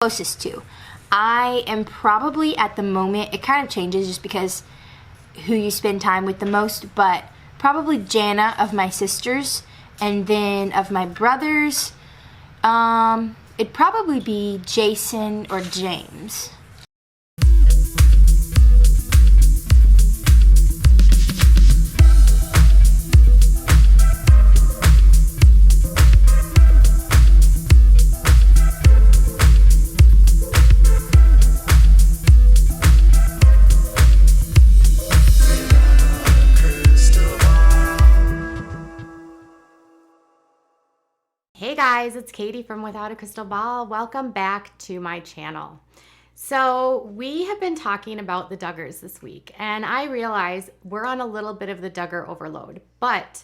Closest to. I am probably at the moment, it kind of changes just because who you spend time with the most, but probably Jana of my sisters, and then of my brothers, it'd probably be Jason or James. Hey guys, it's Katie from Without a Crystal Ball. Welcome back to my channel. So we have been talking about the Duggars this week, and I realize we're on a little bit of the Duggar overload, but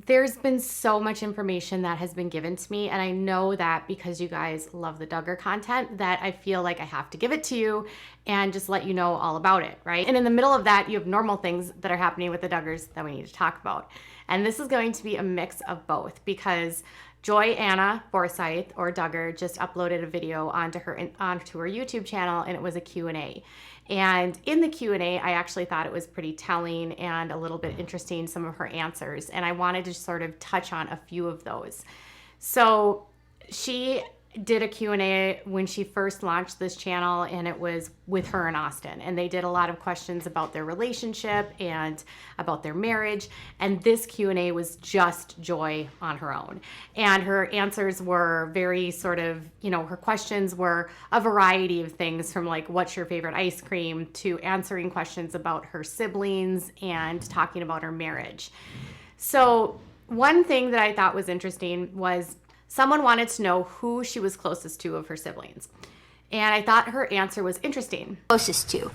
there's been so much information that has been given to me, and I know that because you guys love the Duggar content that I feel like I have to give it to you and just let you know all about it, right? And in the middle of that, you have normal things that are happening with the Duggars that we need to talk about. And this is going to be a mix of both because Joy Anna Forsyth, or Duggar, just uploaded a video onto her YouTube channel, and it was a Q&A. And in the Q&A, I actually thought it was pretty telling and a little bit interesting, some of her answers. And I wanted to sort of touch on a few of those. So she did a Q&A when she first launched this channel, and it was with her and Austin. And they did a lot of questions about their relationship and about their marriage. And this Q&A was just Joy on her own. And her answers were very sort of, her questions were a variety of things, from like, what's your favorite ice cream, to answering questions about her siblings and talking about her marriage. So one thing that I thought was interesting was someone wanted to know who she was closest to of her siblings. And I thought her answer was interesting. Closest to.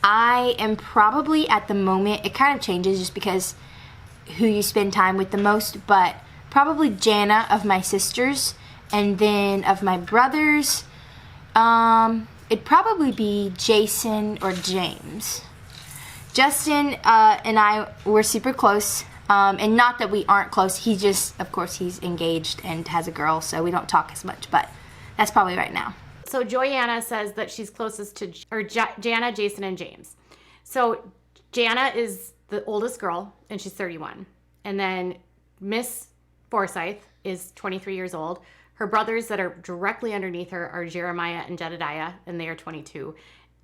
I am probably at the moment, it kind of changes just because who you spend time with the most, but probably Jana of my sisters, and then of my brothers, it'd probably be Jason or James. Justin and I were super close. And not that we aren't close, he just, of course, he's engaged and has a girl, so we don't talk as much, but that's probably right now. So Joyanna says that she's closest to, Jana, Jason, and James. So Jana is the oldest girl, and she's 31. And then Miss Forsyth is 23 years old. Her brothers that are directly underneath her are Jeremiah and Jedediah, and they are 22.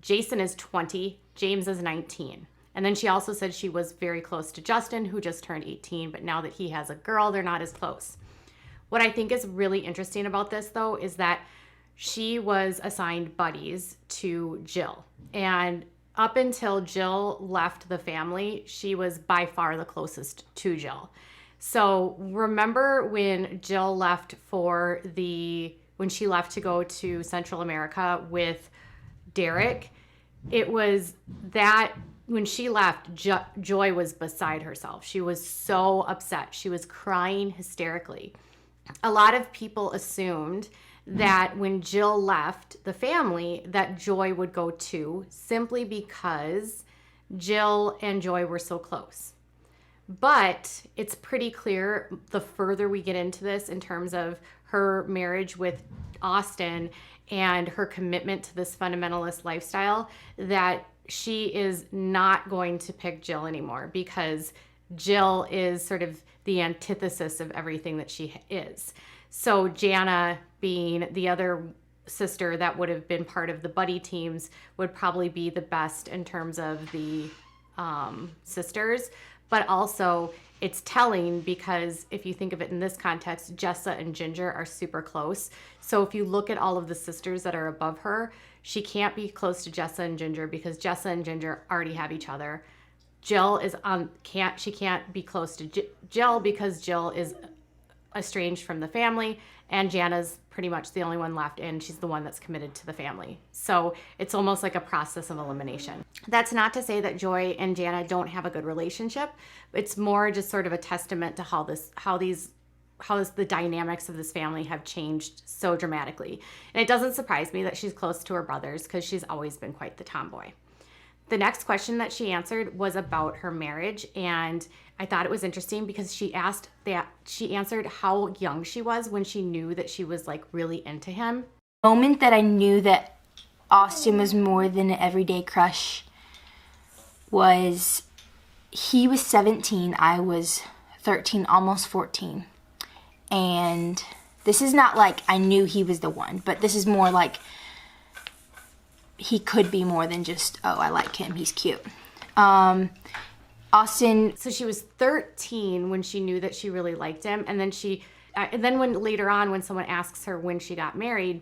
Jason is 20, James is 19. And then she also said she was very close to Justin, who just turned 18, but now that he has a girl, they're not as close. What I think is really interesting about this, though, is that she was assigned buddies to Jill. And up until Jill left the family, she was by far the closest to Jill. So remember when Jill left when she left to go to Central America with Derek, it was that when she left, Joy was beside herself. She was so upset. She was crying hysterically. A lot of people assumed that when Jill left the family, that Joy would go too, simply because Jill and Joy were so close. But it's pretty clear the further we get into this in terms of her marriage with Austin and her commitment to this fundamentalist lifestyle, that she is not going to pick Jill anymore, because Jill is sort of the antithesis of everything that she is. So Jana, being the other sister that would have been part of the buddy teams, would probably be the best in terms of the sisters. But also it's telling because if you think of it in this context, Jessa and Ginger are super close. So if you look at all of the sisters that are above her, she can't be close to Jessa and Ginger because Jessa and Ginger already have each other. Jill is she can't be close to Jill because Jill is estranged from the family, and Jana's pretty much the only one left, and she's the one that's committed to the family. So it's almost like a process of elimination. That's not to say that Joy and Jana don't have a good relationship. It's more just sort of a testament to how the dynamics of this family have changed so dramatically. And it doesn't surprise me that she's close to her brothers because she's always been quite the tomboy. The next question that she answered was about her marriage, and I thought it was interesting because she answered how young she was when she knew that she was like really into him. Moment that I knew that Austin was more than an everyday crush was he was 17, I was 13, almost 14. And this is not like I knew he was the one, but this is more like he could be more than just, oh, I like him, he's cute. Austin. So she was 13 when she knew that she really liked him, and then when later on when someone asks her when she got married,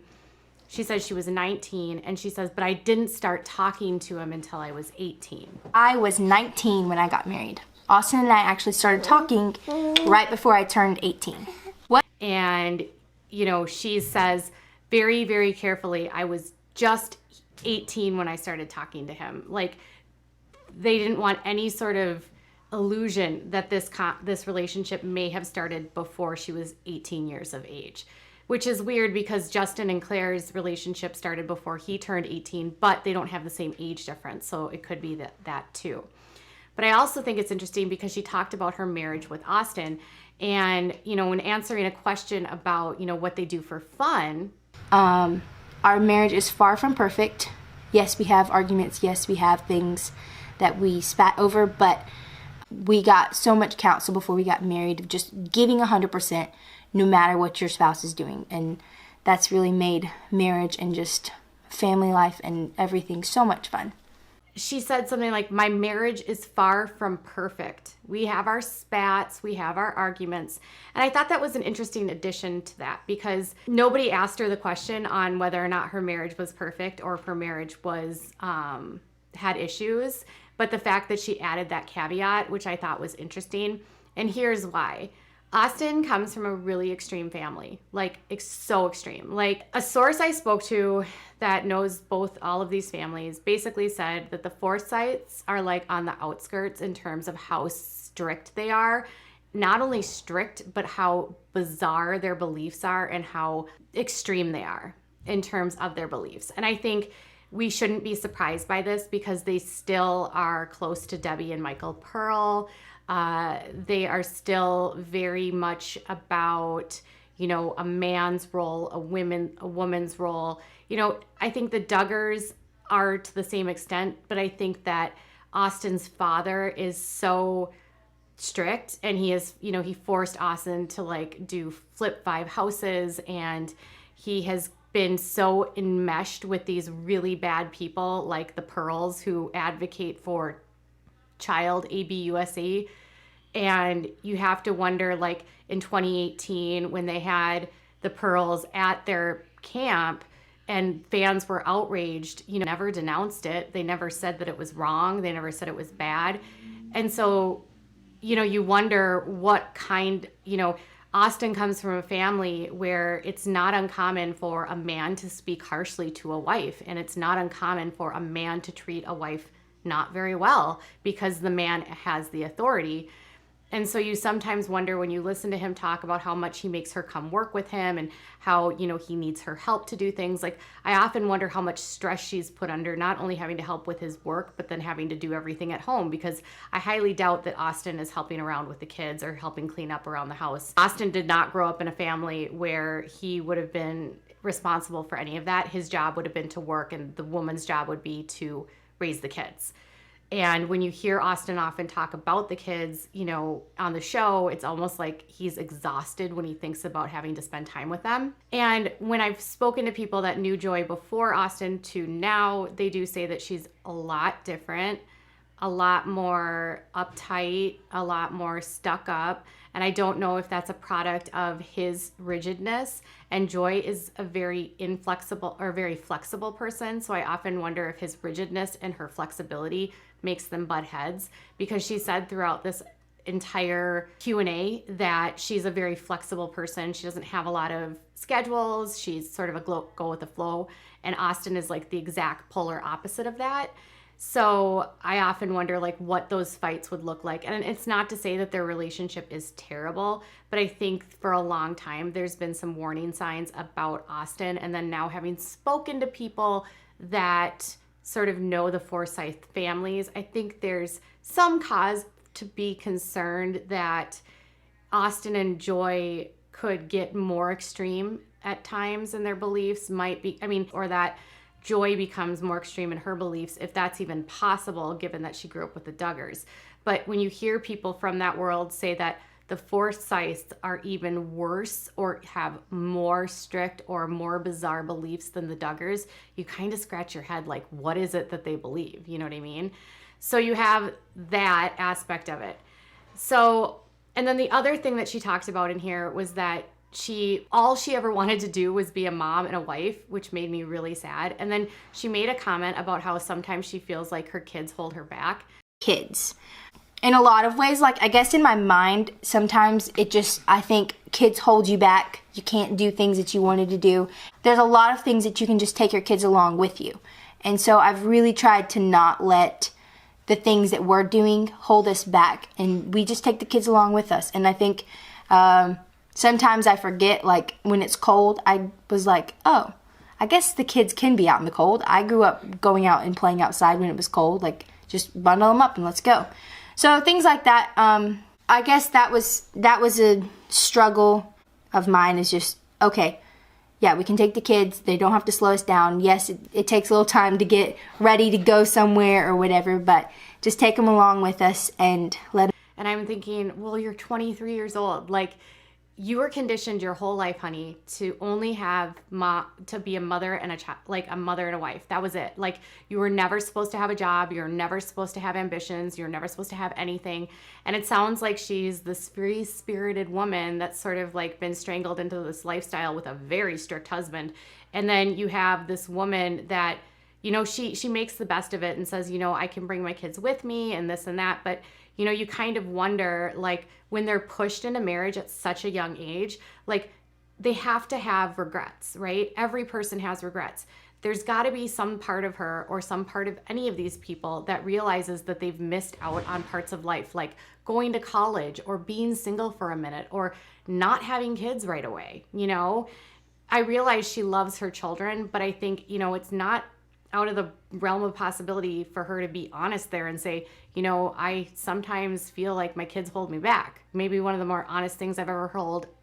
she says she was 19, and she says, but I didn't start talking to him until I was 18. I was 19 when I got married. Austin and I actually started talking right before I turned 18. What? And, she says very, very carefully, I was just 18 when I started talking to him. Like, they didn't want any sort of illusion that this relationship may have started before she was 18 years of age, which is weird because Justin and Claire's relationship started before he turned 18, but they don't have the same age difference, so it could be that too. But I also think it's interesting because she talked about her marriage with Austin, and when answering a question about what they do for fun, our marriage is far from perfect. Yes, we have arguments. Yes, we have things that we spat over, but we got so much counsel before we got married of just giving 100% no matter what your spouse is doing. And that's really made marriage and just family life and everything so much fun. She said something like, my marriage is far from perfect. We have our spats, we have our arguments. And I thought that was an interesting addition to that because nobody asked her the question on whether or not her marriage was perfect or if her marriage was had issues. But the fact that she added that caveat, which I thought was interesting. And here's why. Austin comes from a really extreme family, like so extreme. Like a source I spoke to that knows all of these families basically said that the Forsyths are like on the outskirts in terms of how strict they are. Not only strict, but how bizarre their beliefs are and how extreme they are in terms of their beliefs. And I think we shouldn't be surprised by this because they still are close to Debbie and Michael Pearl. They are still very much about, a man's role, a woman's role. I think the Duggars are to the same extent, but I think that Austin's father is so strict and he forced Austin to do flip 5 houses, and he has been so enmeshed with these really bad people like the Pearls who advocate for child ABUSE. And you have to wonder, like in 2018 when they had the Pearls at their camp and fans were outraged, never denounced it. They never said that it was wrong. They never said it was bad. And so, you wonder what kind, Austin comes from a family where it's not uncommon for a man to speak harshly to a wife, and it's not uncommon for a man to treat a wife not very well because the man has the authority. And so you sometimes wonder when you listen to him talk about how much he makes her come work with him and how, he needs her help to do things. Like, I often wonder how much stress she's put under, not only having to help with his work, but then having to do everything at home, because I highly doubt that Austin is helping around with the kids or helping clean up around the house. Austin did not grow up in a family where he would have been responsible for any of that. His job would have been to work, and the woman's job would be to raise the kids. And when you hear Austin often talk about the kids, on the show, it's almost like he's exhausted when he thinks about having to spend time with them. And when I've spoken to people that knew Joy before Austin to now, they do say that she's a lot different, a lot more uptight, a lot more stuck up. And I don't know if that's a product of his rigidness. And Joy is a very inflexible or very flexible person. So I often wonder if his rigidness and her flexibility makes them butt heads, because she said throughout this entire Q&A that she's a very flexible person. She doesn't have a lot of schedules. She's sort of a go with the flow. And Austin is like the exact polar opposite of that. So I often wonder what those fights would look like. And it's not to say that their relationship is terrible, but I think for a long time there's been some warning signs about Austin. And then now, having spoken to people that sort of know the Forsyth families, I think there's some cause to be concerned that Austin and Joy could get more extreme at times in their beliefs might be, or that Joy becomes more extreme in her beliefs, if that's even possible, given that she grew up with the Duggars. But when you hear people from that world say that the Forsyths are even worse or have more strict or more bizarre beliefs than the Duggars, you kind of scratch your head like, what is it that they believe? You know what I mean? So you have that aspect of it. So, and then the other thing that she talked about in here was that all she ever wanted to do was be a mom and a wife, which made me really sad. And then she made a comment about how sometimes she feels like her kids hold her back. Kids. In a lot of ways, like, I guess in my mind, sometimes I think kids hold you back. You can't do things that you wanted to do. There's a lot of things that you can just take your kids along with you. And so I've really tried to not let the things that we're doing hold us back. And we just take the kids along with us. And I think sometimes I forget, like, when it's cold, I was like, oh, I guess the kids can be out in the cold. I grew up going out and playing outside when it was cold. Like, just bundle them up and let's go. So things like that. I guess that was a struggle of mine, is just, okay, yeah, we can take the kids. They don't have to slow us down. Yes, it takes a little time to get ready to go somewhere or whatever, but just take them along with us and let them. And I'm thinking, well, you're 23 years old. Like, you were conditioned your whole life, honey, to only have to be a mother and a child, like a mother and a wife. That was it. Like, you were never supposed to have a job. You're never supposed to have ambitions. You're never supposed to have anything. And it sounds like she's this free-spirited woman that's sort of like been strangled into this lifestyle with a very strict husband. And then you have this woman that, you know, she makes the best of it and says, you know, I can bring my kids with me and this and that. But you know, you kind of wonder, like, when they're pushed into marriage at such a young age, like, they have to have regrets, right? Every person has regrets. There's got to be some part of her or some part of any of these people that realizes that they've missed out on parts of life, like going to college or being single for a minute or not having kids right away. You know, I realize she loves her children, but I think, you know, it's not out of the realm of possibility for her to be honest there and say, you know, I sometimes feel like my kids hold me back. Maybe one of the more honest things I've ever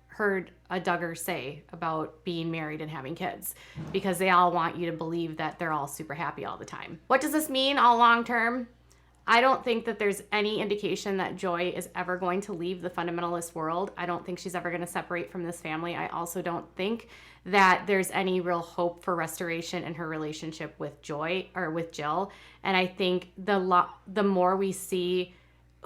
heard a Duggar say about being married and having kids, because they all want you to believe that they're all super happy all the time. What does this mean all long term? I don't think that there's any indication that Joy is ever going to leave the fundamentalist world. I don't think she's ever going to separate from this family. I also don't think that there's any real hope for restoration in her relationship with Joy or with Jill. And I think the more we see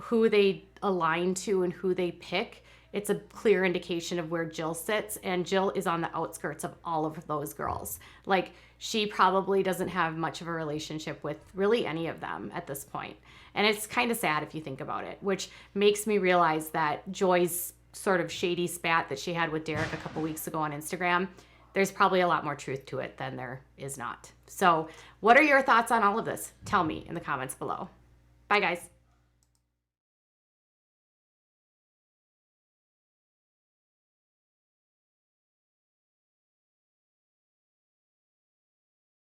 who they align to and who they pick, it's a clear indication of where Jill sits. And Jill is on the outskirts of all of those girls. Like, she probably doesn't have much of a relationship with really any of them at this point. And it's kind of sad if you think about it, which makes me realize that Joy's sort of shady spat that she had with Derek a couple weeks ago on Instagram, there's probably a lot more truth to it than there is not. So what are your thoughts on all of this? Tell me in the comments below. Bye, guys.